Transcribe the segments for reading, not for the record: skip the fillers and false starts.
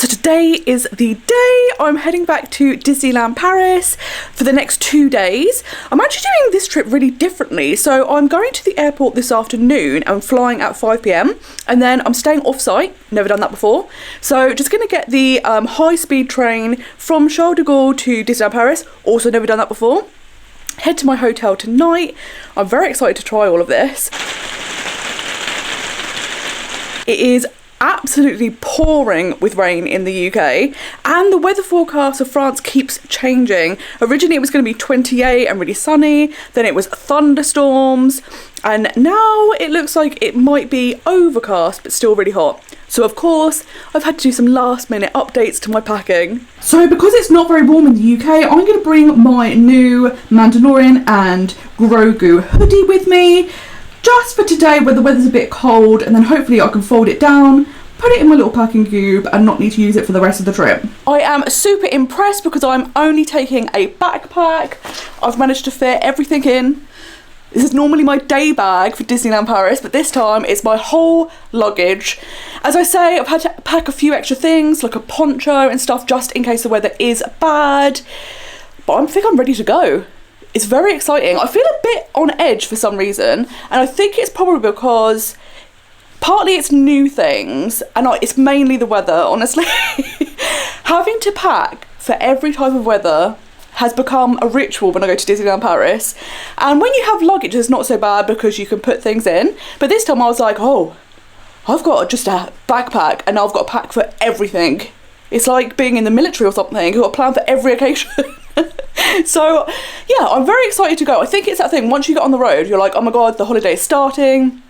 So today is the day I'm heading back to Disneyland Paris for the next 2 days. I'm actually doing this trip really differently. So I'm going to the airport this afternoon and flying at 5 p.m. and then I'm staying off-site. Never done that before. So just going to get the high-speed train from Charles de Gaulle to Disneyland Paris. Also never done that before. Head to my hotel tonight. I'm very excited to try all of this. It is absolutely pouring with rain in the UK, and the weather forecast of France keeps changing. Originally it was going to be 28 and really sunny, then it was thunderstorms, and now it looks like it might be overcast but still really hot. So of course I've had to do some last minute updates to my packing. So because it's not very warm in the UK, I'm going to bring my new Mandalorian and Grogu hoodie with me, just for today where the weather's a bit cold, and then hopefully I can fold it down, put it in my little packing cube and not need to use it for the rest of the trip. I am super impressed because I'm only taking a backpack. I've managed to fit everything in. This is normally my day bag for Disneyland Paris, but this time it's my whole luggage. As I say, I've had to pack a few extra things like a poncho and stuff just in case the weather is bad, but I think I'm ready to go. It's very exciting. I feel a bit on edge for some reason, and I think it's probably because partly it's new things, and it's mainly the weather, honestly. Having to pack for every type of weather has become a ritual when I go to Disneyland Paris. And when you have luggage, it's not so bad because you can put things in. But this time I was like, oh, I've got just a backpack and I've got a pack for everything. It's like being in the military or something. You've got a plan for every occasion. So yeah, I'm very excited to go. I think it's that thing, once you get on the road, you're like, oh my God, the holiday is starting.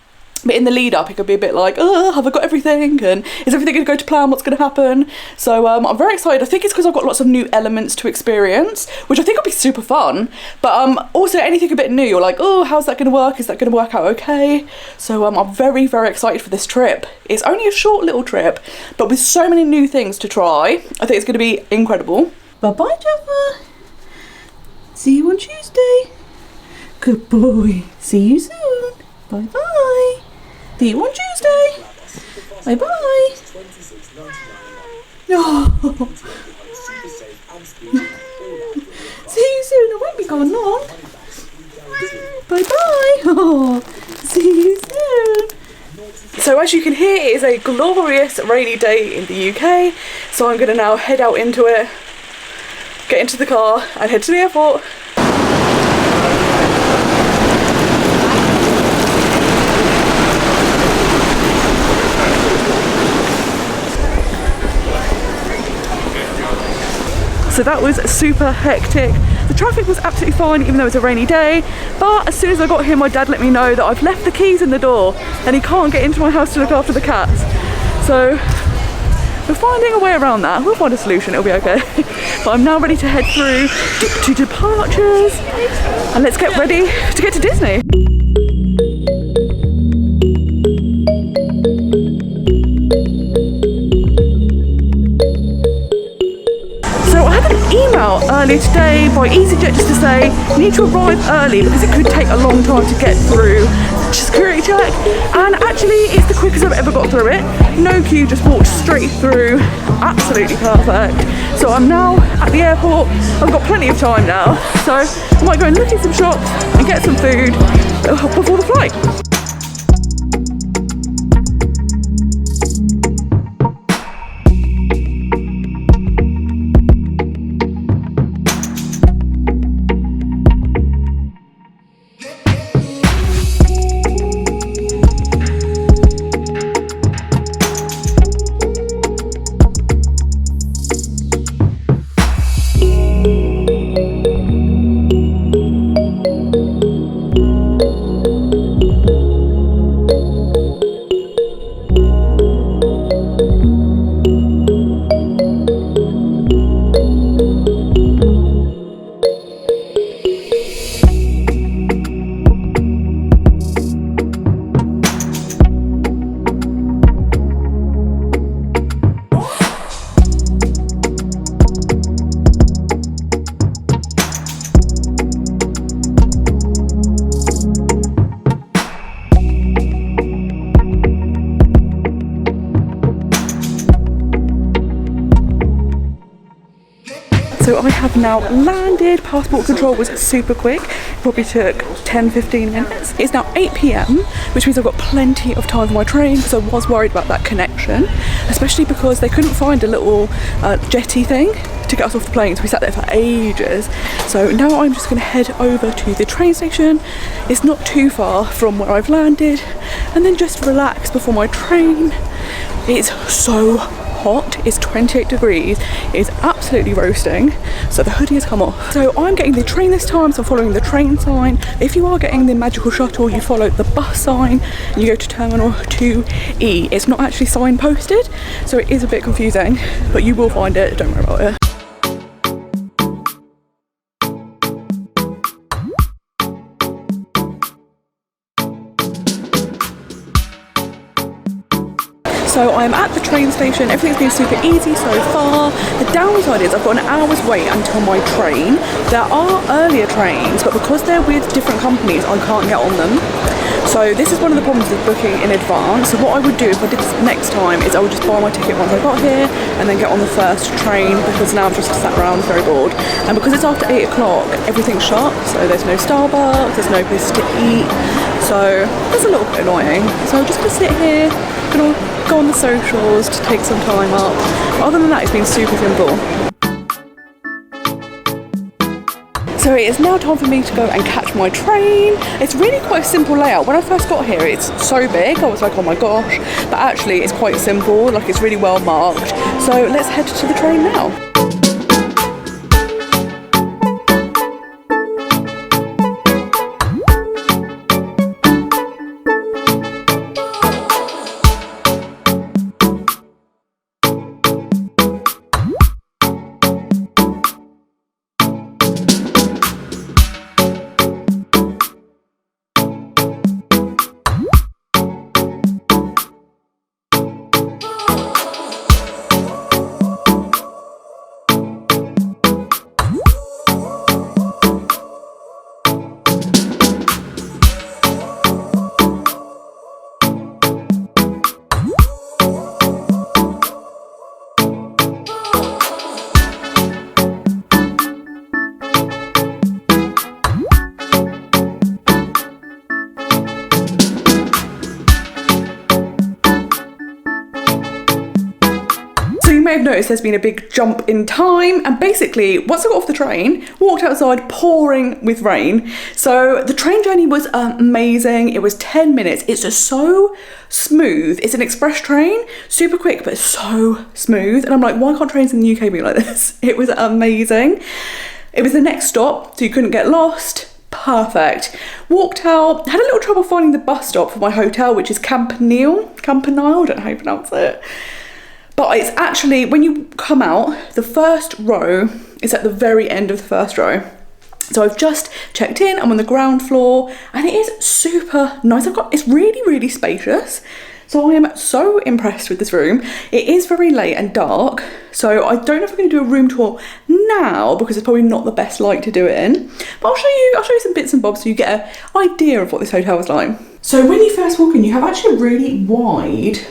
But in the lead up, it could be a bit like, oh, have I got everything? And is everything going to go to plan? What's going to happen? So I'm very excited. I think it's because I've got lots of new elements to experience, which I think will be super fun. But also anything a bit new, you're like, oh, how's that going to work? Is that going to work out okay? So I'm very, very excited for this trip. It's only a short little trip, but with so many new things to try, I think it's going to be incredible. Bye-bye, Jaffa. See you on Tuesday. Good boy. See you soon. Bye-bye. See you on Tuesday. Bye-bye. Oh. See you soon. I won't be gone long. Bye-bye. Oh. See you soon. So as you can hear, it is a glorious rainy day in the UK. So I'm going to now head out into it, get into the car and head to the airport. So that was super hectic. The traffic was absolutely fine even though it was a rainy day, but as soon as I got here my dad let me know that I've left the keys in the door and he can't get into my house to look after the cats. So we're finding a way around that. We'll find a solution, it'll be okay. But I'm now ready to head through to departures and let's get ready to get to Disney. Email earlier today by EasyJet just to say you need to arrive early because it could take a long time to get through security check, and actually it's the quickest I've ever got through it. No queue, just walked straight through. Absolutely perfect. So I'm now at the airport. I've got plenty of time now, so I might go and look in some shops and get some food before the flight. So I have now landed. Passport control was super quick. Probably took 10-15 minutes. It's now 8 p.m, which means I've got plenty of time for my train, because I was worried about that connection, especially because they couldn't find a little jetty thing to get us off the plane, so we sat there for ages. So now I'm just going to head over to the train station. It's not too far from where I've landed, and then just relax before my train. It's so hot. It's 28 degrees. It's absolutely roasting, so the hoodie has come off. So I'm getting the train this time, so I'm following the train sign. If you are getting the magical shuttle, you follow the bus sign and you go to Terminal 2E. It's not actually signposted, so it is a bit confusing, but you will find it, don't worry about it. So I'm at the train station. Everything's been super easy so far. The downside is I've got an hour's wait until my train. There are earlier trains, but because they're with different companies, I can't get on them. So this is one of the problems with booking in advance. So what I would do if I did this next time is I would just buy my ticket once I got here and then get on the first train, because now I've just sat around very bored. And because it's after 8 o'clock, everything's shut. So there's no Starbucks, there's no place to eat. So that's a little bit annoying. So I'm just gonna sit here, gonna go on the socials to take some time up. But other than that, it's been super simple. So it is now time for me to go and catch my train. It's really quite a simple layout. When I first got here, it's so big. I was like, oh my gosh. But actually, it's quite simple. Like, it's really well marked. So let's head to the train now. I've noticed there's been a big jump in time, and basically once I got off the train, walked outside, pouring with rain. So the train journey was amazing. It was 10 minutes. It's just so smooth. It's an express train, super quick but so smooth, and I'm like, why can't trains in the UK be like this? It was amazing. It was the next stop, so you couldn't get lost. Perfect. Walked out, had a little trouble finding the bus stop for my hotel, which is Campanile, I don't know how you pronounce it. But it's actually, when you come out, the first row is at the very end of the first row. So I've just checked in, I'm on the ground floor, and it is super nice. It's really, really spacious. So I am so impressed with this room. It is very late and dark, so I don't know if I'm going to do a room tour now, because it's probably not the best light to do it in. But I'll show you some bits and bobs so you get an idea of what this hotel is like. So when you first walk in, you have actually a really wide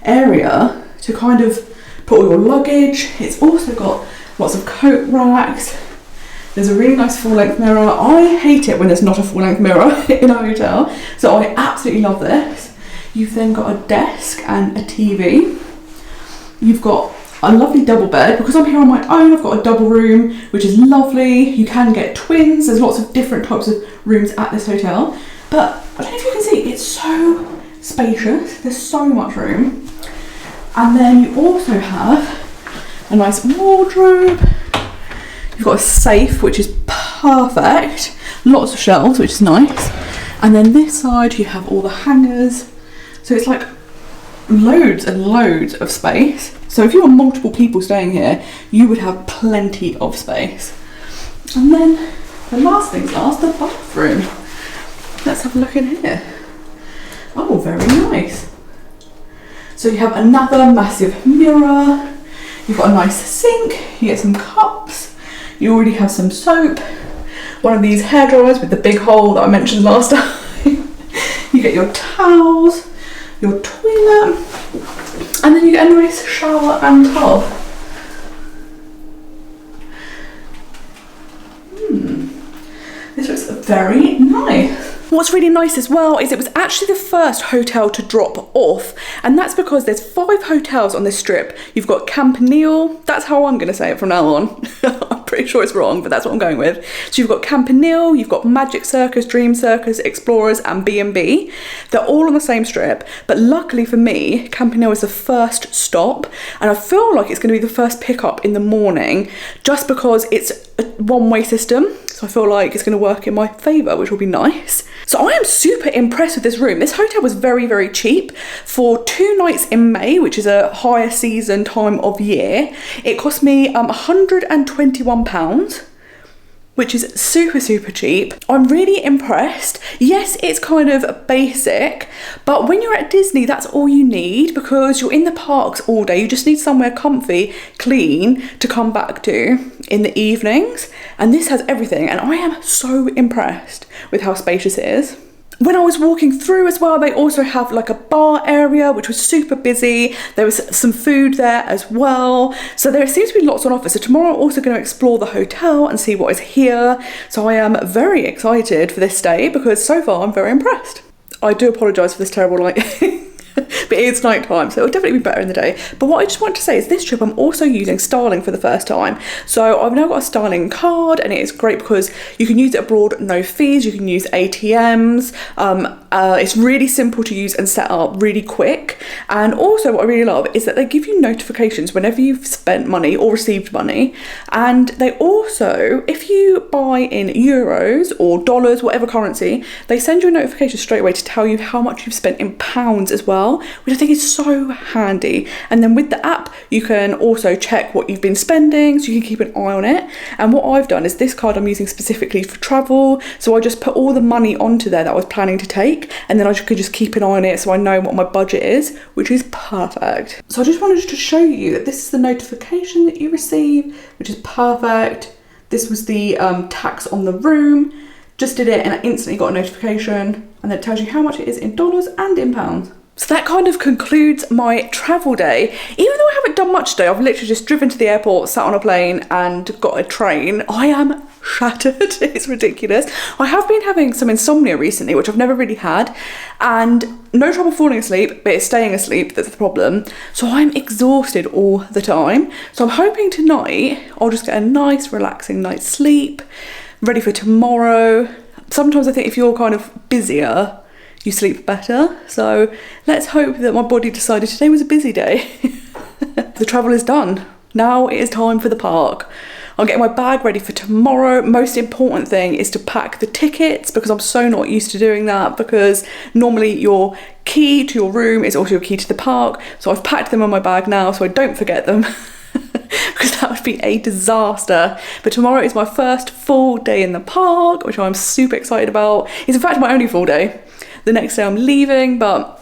area to kind of put all your luggage. It's also got lots of coat racks. There's a really nice full-length mirror. I hate it when there's not a full-length mirror in a hotel, so I absolutely love this. You've then got a desk and a TV. You've got a lovely double bed. Because I'm here on my own, I've got a double room, which is lovely. You can get twins. There's lots of different types of rooms at this hotel. But I don't know if you can see, it's so spacious. There's so much room. And then you also have a nice wardrobe. You've got a safe, which is perfect. Lots of shelves, which is nice. And then this side, you have all the hangers. So it's like loads and loads of space. So if you were multiple people staying here, you would have plenty of space. And then the last thing's last, the bathroom. Let's have a look in here. Oh, very nice. So you have another massive mirror, you've got a nice sink, you get some cups, you already have some soap, one of these hair dryers with the big hole that I mentioned last time. You get your towels, your toilet, and then you get a nice shower and tub. very nice. What's really nice as well is it was actually the first hotel to drop off, and that's because there's 5 hotels on this strip. You've got Campanile, that's how I'm going to say it from now on. I'm pretty sure it's wrong, but that's what I'm going with. So you've got Campanile, you've got Magic Circus, Dream Circus, Explorers and B&B. They're all on the same strip, but luckily for me, Campanile is the first stop, and I feel like it's going to be the first pickup in the morning just because it's a one-way system. So I feel like it's going to work in my favour, which will be nice. So I am super impressed with this room. This hotel was very, very cheap. For 2 nights in May, which is a higher season time of year, it cost me £121, which is super, super cheap. I'm really impressed. Yes, it's kind of basic, but when you're at Disney, that's all you need because you're in the parks all day. You just need somewhere comfy, clean to come back to in the evenings. And this has everything. And I am so impressed with how spacious it is. When I was walking through as well, they also have like a bar area, which was super busy. There was some food there as well. So there seems to be lots on offer. So tomorrow I'm also going to explore the hotel and see what is here. So I am very excited for this stay because so far I'm very impressed. I do apologise for this terrible lighting. But it's night time, so it'll definitely be better in the day. But what I just want to say is this trip I'm also using Starling for the first time. So I've now got a Starling card and it is great because you can use it abroad, no fees, you can use ATMs. It's really simple to use and set up, really quick. And also what I really love is that they give you notifications whenever you've spent money or received money. And they also, if you buy in euros or dollars, whatever currency, they send you a notification straight away to tell you how much you've spent in pounds as well, which I think is so handy. And then with the app, you can also check what you've been spending, so you can keep an eye on it. And what I've done is this card I'm using specifically for travel, so I just put all the money onto there that I was planning to take, and then I could just keep an eye on it so I know what my budget is, which is perfect. So I just wanted to show you that this is the notification that you receive, which is perfect. This was the tax on the room. Just did it and I instantly got a notification, and then it tells you how much it is in dollars and in pounds. So that kind of concludes my travel day. Even though I haven't done much today, I've literally just driven to the airport, sat on a plane and got a train. I am shattered. It's ridiculous. I have been having some insomnia recently, which I've never really had, and no trouble falling asleep, but it's staying asleep that's the problem. So I'm exhausted all the time. So I'm hoping tonight I'll just get a nice relaxing night's sleep, ready for tomorrow. Sometimes I think if you're kind of busier, you sleep better. So let's hope that my body decided today was a busy day. The travel is done. Now it is time for the park. I'm getting my bag ready for tomorrow. Most important thing is to pack the tickets because I'm so not used to doing that, because normally your key to your room is also your key to the park. So I've packed them on my bag now so I don't forget them. Because that would be a disaster. But tomorrow is my first full day in the park, which I'm super excited about. It's in fact my only full day. The next day I'm leaving, but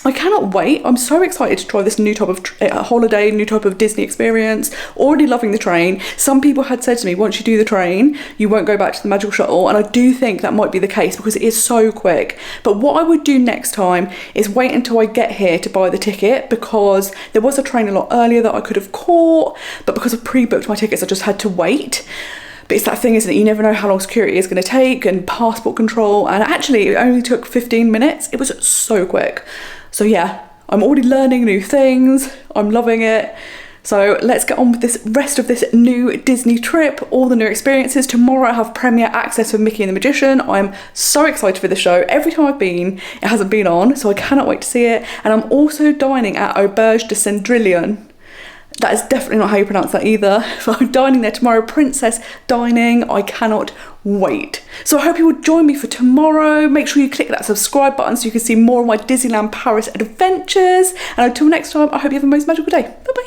I cannot wait. I'm so excited to try this new type of holiday, new type of Disney experience. Already loving the train. Some people had said to me, once you do the train, you won't go back to the magical shuttle. And I do think that might be the case because it is so quick. But what I would do next time is wait until I get here to buy the ticket, because there was a train a lot earlier that I could have caught, but because I've pre-booked my tickets, I just had to wait. But it's that thing, isn't it? You never know how long security is going to take and passport control. And actually, it only took 15 minutes. It was so quick. So yeah, I'm already learning new things. I'm loving it. So let's get on with this rest of this new Disney trip, all the new experiences. Tomorrow I have premiere access for Mickey and the Magician. I'm so excited for the show. Every time I've been, it hasn't been on, so I cannot wait to see it. And I'm also dining at Auberge de Cendrillon. That is definitely not how you pronounce that either. So I'm dining there tomorrow, princess dining. I cannot wait. So I hope you will join me for tomorrow. Make sure you click that subscribe button so you can see more of my Disneyland Paris adventures. And until next time, I hope you have a most magical day. Bye bye.